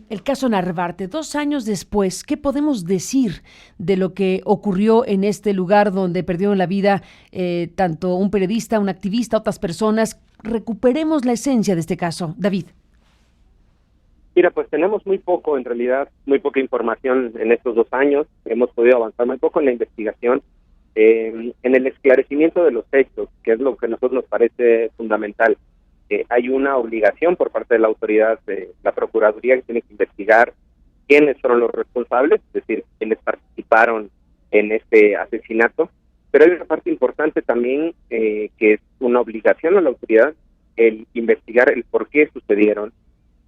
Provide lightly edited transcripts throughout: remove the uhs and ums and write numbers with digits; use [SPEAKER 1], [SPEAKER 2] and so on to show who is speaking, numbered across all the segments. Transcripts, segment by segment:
[SPEAKER 1] el caso Narvarte. 2 años después, ¿qué podemos decir de lo que ocurrió en este lugar donde perdieron la vida tanto un periodista, un activista, otras personas? Recuperemos la esencia de este caso, David.
[SPEAKER 2] Mira, pues tenemos muy poco, en realidad, muy poca información en estos 2 años. Hemos podido avanzar muy poco en la investigación, en el esclarecimiento de los hechos, que es lo que a nosotros nos parece fundamental. Hay una obligación por parte de la autoridad, de la Procuraduría, que tiene que investigar quiénes fueron los responsables, es decir, quiénes participaron en este asesinato. Pero hay una parte importante también, que es una obligación a la autoridad, el investigar el por qué sucedieron,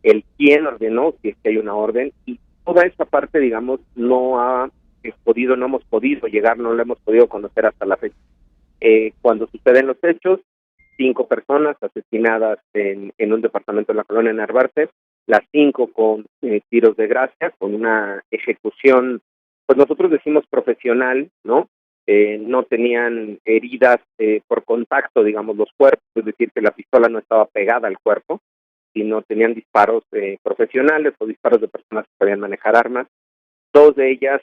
[SPEAKER 2] el quién ordenó, si es que hay una orden, y toda esa parte, digamos, no hemos podido llegar, no la hemos podido conocer hasta la fecha. Cuando suceden los hechos, 5 personas asesinadas en un departamento de la colonia Narvarte, las 5 con tiros de gracia, con una ejecución, pues nosotros decimos profesional, ¿no? No tenían heridas por contacto, digamos, los cuerpos, es decir, que la pistola no estaba pegada al cuerpo, sino tenían disparos profesionales o disparos de personas que sabían manejar armas. 2 de ellas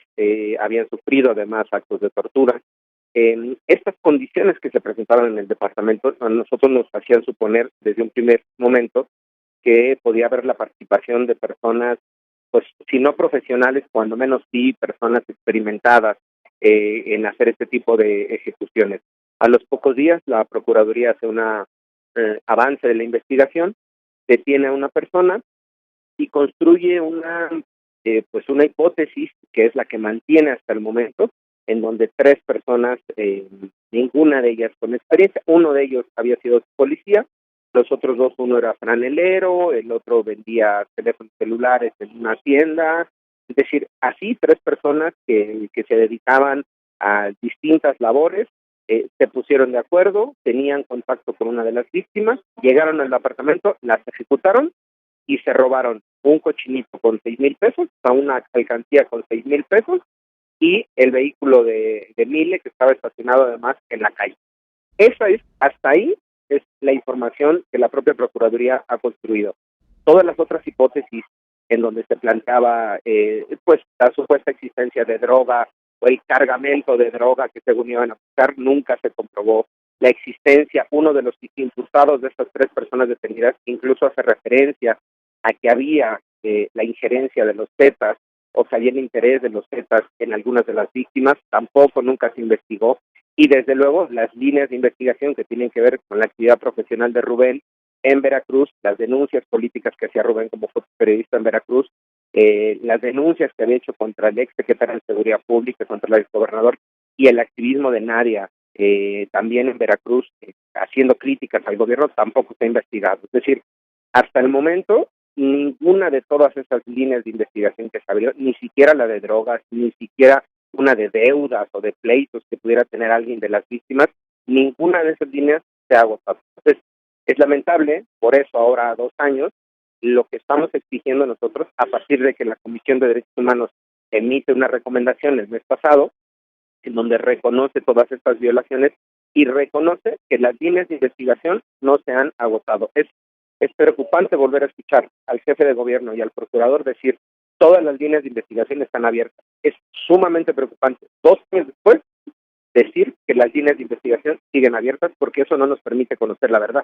[SPEAKER 2] habían sufrido además actos de tortura. Estas condiciones que se presentaron en el departamento a nosotros nos hacían suponer desde un primer momento que podía haber la participación de personas, pues si no profesionales, cuando menos sí personas experimentadas en hacer este tipo de ejecuciones. A los pocos días la Procuraduría hace una avance de la investigación, detiene a una persona y construye una hipótesis que es la que mantiene hasta el momento, en donde 3 personas, ninguna de ellas con experiencia, uno de ellos había sido policía, los otros 2, uno era franelero, el otro vendía teléfonos celulares en una tienda, es decir, así 3 personas que se dedicaban a distintas labores, se pusieron de acuerdo, tenían contacto con una de las víctimas, llegaron al apartamento, las ejecutaron y se robaron un cochinito con 6,000 pesos, a una alcancía con 6,000 pesos y el vehículo de Mile que estaba estacionado además en la calle. Hasta ahí es la información que la propia Procuraduría ha construido. Todas las otras hipótesis en donde se planteaba pues la supuesta existencia de droga o el cargamento de droga que según iban a buscar, nunca se comprobó. La existencia, uno de los imputados de estas 3 personas detenidas incluso hace referencia a que había la injerencia de los Zetas o que había el interés de los Zetas en algunas de las víctimas, tampoco nunca se investigó. Y desde luego las líneas de investigación que tienen que ver con la actividad profesional de Rubén en Veracruz, las denuncias políticas que hacía Rubén como fotoperiodista en Veracruz, las denuncias que había hecho contra el ex secretario de Seguridad Pública, contra el exgobernador, y el activismo de Nadia también en Veracruz, haciendo críticas al gobierno, tampoco se ha investigado. Es decir, hasta el momento, ninguna de todas esas líneas de investigación que se abrió, ni siquiera la de drogas, ni siquiera una de deudas o de pleitos que pudiera tener alguien de las víctimas, ninguna de esas líneas se ha agotado. Entonces, es lamentable, por eso ahora a 2 años, lo que estamos exigiendo nosotros, a partir de que la Comisión de Derechos Humanos emite una recomendación el mes pasado, en donde reconoce todas estas violaciones y reconoce que las líneas de investigación no se han agotado. Es preocupante volver a escuchar al jefe de gobierno y al procurador decir todas las líneas de investigación están abiertas. Es sumamente preocupante 2 años después decir que las líneas de investigación siguen abiertas, porque eso no nos permite conocer la verdad.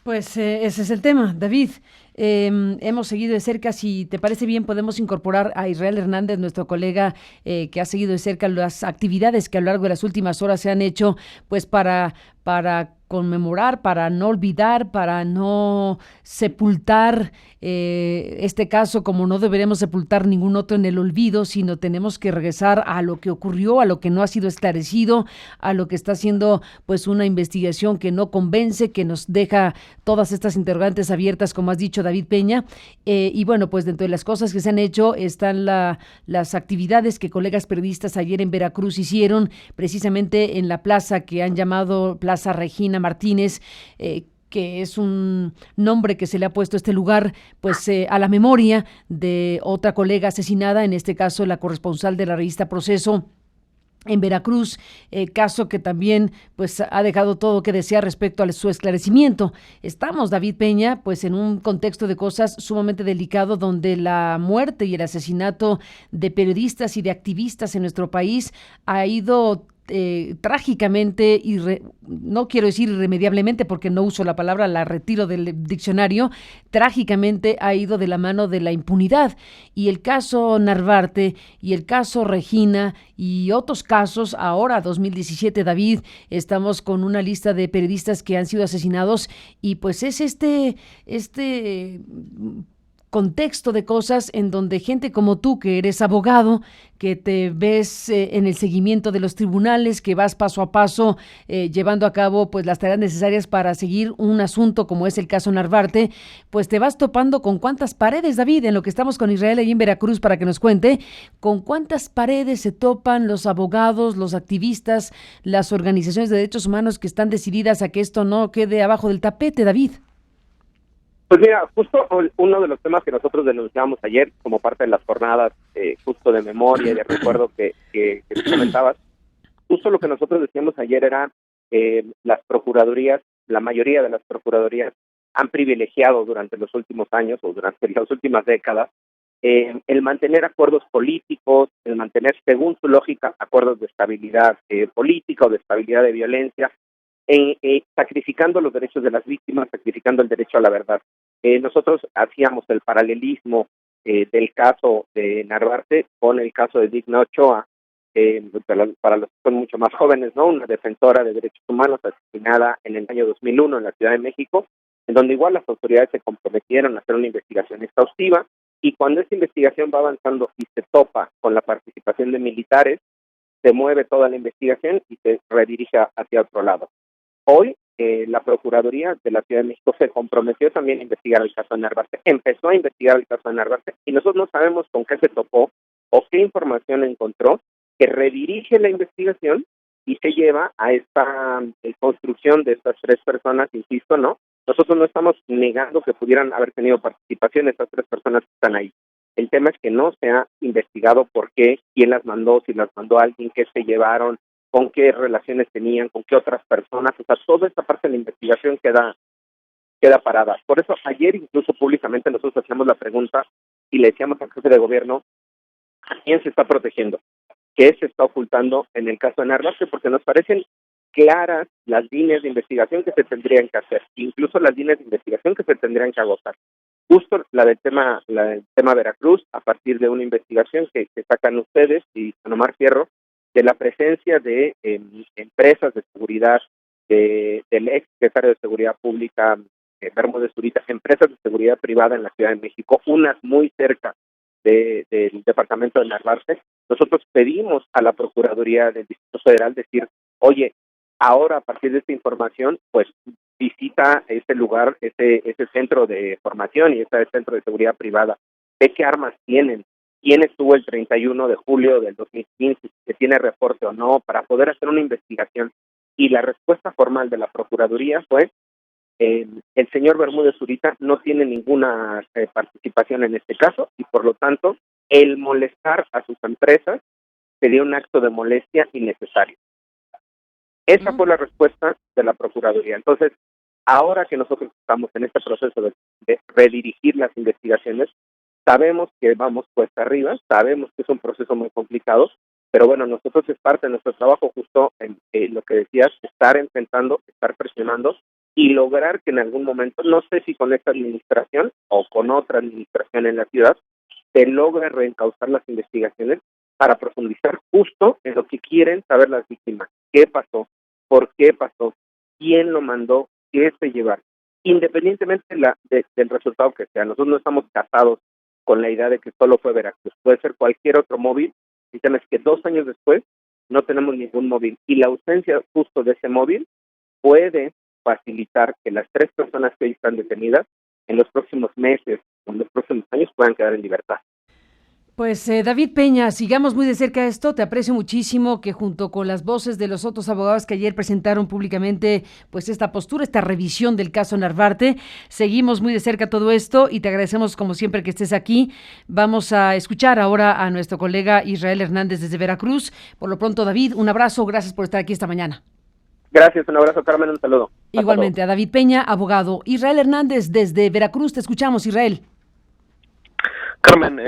[SPEAKER 1] Pues ese es el tema, David. Hemos seguido de cerca, si te parece bien, podemos incorporar a Israel Hernández, nuestro colega que ha seguido de cerca las actividades que a lo largo de las últimas horas se han hecho, pues para conmemorar, para no olvidar, para no sepultar este caso, como no deberemos sepultar ningún otro en el olvido, sino tenemos que regresar a lo que ocurrió, a lo que no ha sido esclarecido, a lo que está haciendo pues una investigación que no convence, que nos deja todas estas interrogantes abiertas, como has dicho, David Peña. Y bueno, pues dentro de las cosas que se han hecho están las actividades que colegas periodistas ayer en Veracruz hicieron, precisamente en la plaza que han llamado Plaza Regina Martínez, que es un nombre que se le ha puesto a este lugar, pues a la memoria de otra colega asesinada, en este caso la corresponsal de la revista Proceso, en Veracruz, caso que también pues ha dejado todo que desear respecto a su esclarecimiento. Estamos, David Peña, pues en un contexto de cosas sumamente delicado donde la muerte y el asesinato de periodistas y de activistas en nuestro país ha ido trágicamente, no quiero decir irremediablemente porque no uso la palabra, la retiro del diccionario, trágicamente ha ido de la mano de la impunidad. Y el caso Narvarte y el caso Regina y otros casos, ahora 2017, David, estamos con una lista de periodistas que han sido asesinados y pues es este contexto de cosas en donde gente como tú, que eres abogado, que te ves en el seguimiento de los tribunales, que vas paso a paso llevando a cabo pues las tareas necesarias para seguir un asunto como es el caso Narvarte, pues te vas topando con cuántas paredes, David, en lo que estamos con Israel ahí en Veracruz para que nos cuente, con cuántas paredes se topan los abogados, los activistas, las organizaciones de derechos humanos que están decididas a que esto no quede abajo del tapete, David.
[SPEAKER 2] Pues mira, justo uno de los temas que nosotros denunciamos ayer como parte de las jornadas justo de memoria y de recuerdo que tú comentabas, justo lo que nosotros decíamos ayer era las procuradurías, la mayoría de las procuradurías han privilegiado durante los últimos años o durante las últimas décadas el mantener acuerdos políticos, el mantener, según su lógica, acuerdos de estabilidad política o de estabilidad de violencia, sacrificando los derechos de las víctimas, sacrificando el derecho a la verdad. Nosotros hacíamos el paralelismo del caso de Narvarte con el caso de Digna Ochoa, para los que son mucho más jóvenes, ¿no? Una defensora de derechos humanos asesinada en el año 2001 en la Ciudad de México, en donde igual las autoridades se comprometieron a hacer una investigación exhaustiva, y cuando esa investigación va avanzando y se topa con la participación de militares, se mueve toda la investigación y se redirige hacia otro lado. Hoy, la Procuraduría de la Ciudad de México se comprometió también a investigar el caso de Narvarte, empezó a investigar el caso de Narvarte, y nosotros no sabemos con qué se topó o qué información encontró que redirige la investigación y se lleva a esta construcción de estas tres personas, insisto, ¿no? Nosotros no estamos negando que pudieran haber tenido participación estas tres personas que están ahí. El tema es que no se ha investigado por qué, quién las mandó, si las mandó alguien, qué se llevaron, con qué relaciones tenían, con qué otras personas, o sea, toda esta parte de la investigación queda parada. Por eso ayer incluso públicamente nosotros hacíamos la pregunta y le decíamos al jefe de gobierno, ¿a quién se está protegiendo? ¿Qué se está ocultando en el caso de Narvarte? Porque nos parecen claras las líneas de investigación que se tendrían que hacer, incluso las líneas de investigación que se tendrían que agotar. Justo la del tema Veracruz, a partir de una investigación que sacan ustedes y San Omar Fierro, de la presencia de empresas de seguridad, del ex secretario de Seguridad Pública, Bermúdez Zurita, empresas de seguridad privada en la Ciudad de México, unas muy cerca del departamento de Narvarte. Nosotros pedimos a la Procuraduría del Distrito Federal decir, oye, ahora a partir de esta información, pues visita ese lugar, ese centro de formación y ese centro de seguridad privada, ve qué armas tienen, quién estuvo el 31 de julio del 2015, que tiene reporte o no, para poder hacer una investigación. Y la respuesta formal de la Procuraduría fue, el señor Bermúdez Zurita no tiene ninguna participación en este caso y por lo tanto el molestar a sus empresas sería un acto de molestia innecesario. Esa fue la respuesta de la Procuraduría. Entonces, ahora que nosotros estamos en este proceso de redirigir las investigaciones, sabemos que vamos cuesta arriba, sabemos que es un proceso muy complicado, pero bueno, nosotros es parte de nuestro trabajo justo en lo que decías, estar enfrentando, estar presionando y lograr que en algún momento, no sé si con esta administración o con otra administración en la ciudad, se logre reencauzar las investigaciones para profundizar justo en lo que quieren saber las víctimas. ¿Qué pasó? ¿Por qué pasó? ¿Quién lo mandó? ¿Qué se llevar? Independientemente del resultado que sea, nosotros no estamos casados con la idea de que solo fue Veracruz, puede ser cualquier otro móvil. El tema es que 2 años después no tenemos ningún móvil y la ausencia justo de ese móvil puede facilitar que las 3 personas que hoy están detenidas en los próximos meses o en los próximos años puedan quedar en libertad.
[SPEAKER 1] Pues David Peña, sigamos muy de cerca esto. Te aprecio muchísimo que junto con las voces de los otros abogados que ayer presentaron públicamente pues esta postura, esta revisión del caso Narvarte, seguimos muy de cerca todo esto y te agradecemos como siempre que estés aquí. Vamos a escuchar ahora a nuestro colega Israel Hernández desde Veracruz. Por lo pronto, David, un abrazo, gracias por estar aquí esta mañana.
[SPEAKER 2] Gracias, un abrazo, Carmen, un saludo.
[SPEAKER 1] Igualmente a David Peña, abogado. Israel Hernández desde Veracruz, te escuchamos, Israel.
[SPEAKER 3] Carmen,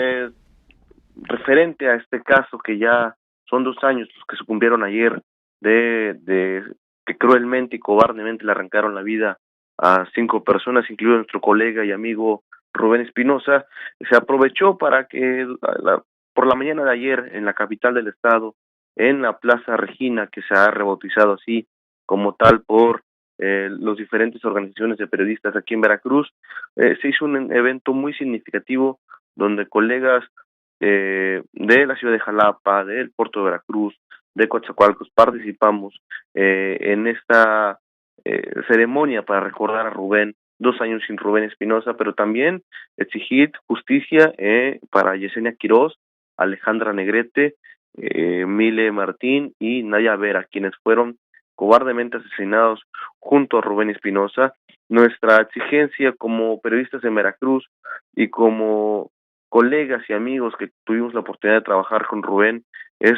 [SPEAKER 3] referente a este caso que ya son 2 años los que sucumbieron ayer de que cruelmente y cobardemente le arrancaron la vida a 5 personas, incluido nuestro colega y amigo Rubén Espinosa, se aprovechó para que por la mañana de ayer en la capital del estado, en la Plaza Regina, que se ha rebautizado así como tal por las diferentes organizaciones de periodistas aquí en Veracruz, se hizo un evento muy significativo donde colegas de la ciudad de Jalapa, del puerto de Veracruz, de Coatzacoalcos, participamos en esta ceremonia para recordar a Rubén, 2 años sin Rubén Espinosa, pero también exigir justicia para Yesenia Quirós, Alejandra Negrete, Mile Martín y Naya Vera, quienes fueron cobardemente asesinados junto a Rubén Espinosa. Nuestra exigencia como periodistas en Veracruz y como colegas y amigos que tuvimos la oportunidad de trabajar con Rubén es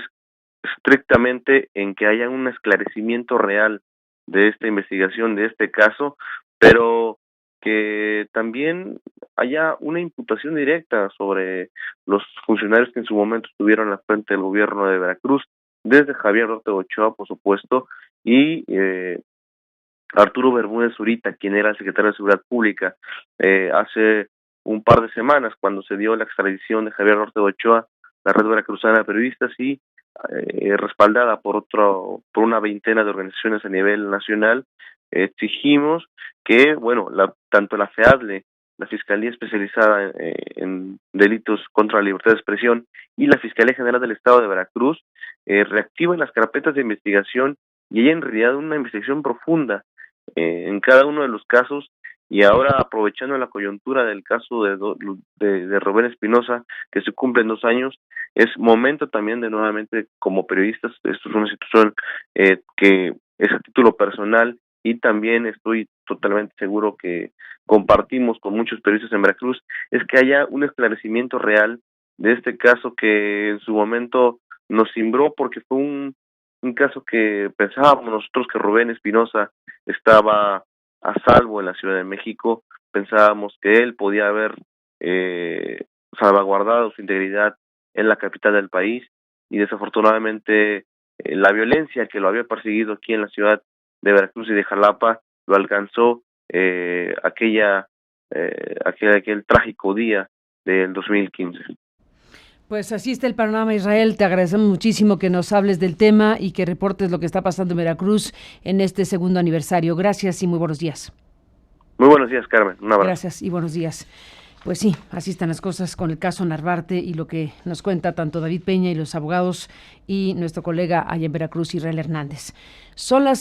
[SPEAKER 3] estrictamente en que haya un esclarecimiento real de esta investigación, de este caso, pero que también haya una imputación directa sobre los funcionarios que en su momento estuvieron al frente del gobierno de Veracruz, desde Javier Ortega Ochoa, por supuesto, y Arturo Bermúdez Zurita, quien era el secretario de Seguridad Pública. Hace un par de semanas, cuando se dio la extradición de Javier Ortega Ochoa, la Red Veracruzana de Periodistas, y respaldada por una veintena de organizaciones a nivel nacional, exigimos que, tanto la FEADLE, la Fiscalía Especializada en Delitos contra la Libertad de Expresión, y la Fiscalía General del Estado de Veracruz reactiven las carpetas de investigación y haya en realidad una investigación profunda en cada uno de los casos. Y ahora, aprovechando la coyuntura del caso de Rubén Espinosa, que se cumplen 2 años, es momento también de nuevamente, como periodistas, esto es una institución que es a título personal, y también estoy totalmente seguro que compartimos con muchos periodistas en Veracruz, es que haya un esclarecimiento real de este caso que en su momento nos cimbró, porque fue un caso que pensábamos nosotros que Rubén Espinosa estaba a salvo en la Ciudad de México. Pensábamos que él podía haber salvaguardado su integridad en la capital del país, y desafortunadamente la violencia que lo había perseguido aquí en la ciudad de Veracruz y de Jalapa lo alcanzó aquel trágico día del 2015.
[SPEAKER 1] Pues así está el panorama, Israel. Te agradecemos muchísimo que nos hables del tema y que reportes lo que está pasando en Veracruz en este 2º aniversario. Gracias y muy buenos días.
[SPEAKER 3] Muy buenos días, Carmen. Un abrazo.
[SPEAKER 1] Gracias y buenos días. Pues sí, así están las cosas con el caso Narvarte y lo que nos cuenta tanto David Peña y los abogados y nuestro colega allá en Veracruz, Israel Hernández. Son las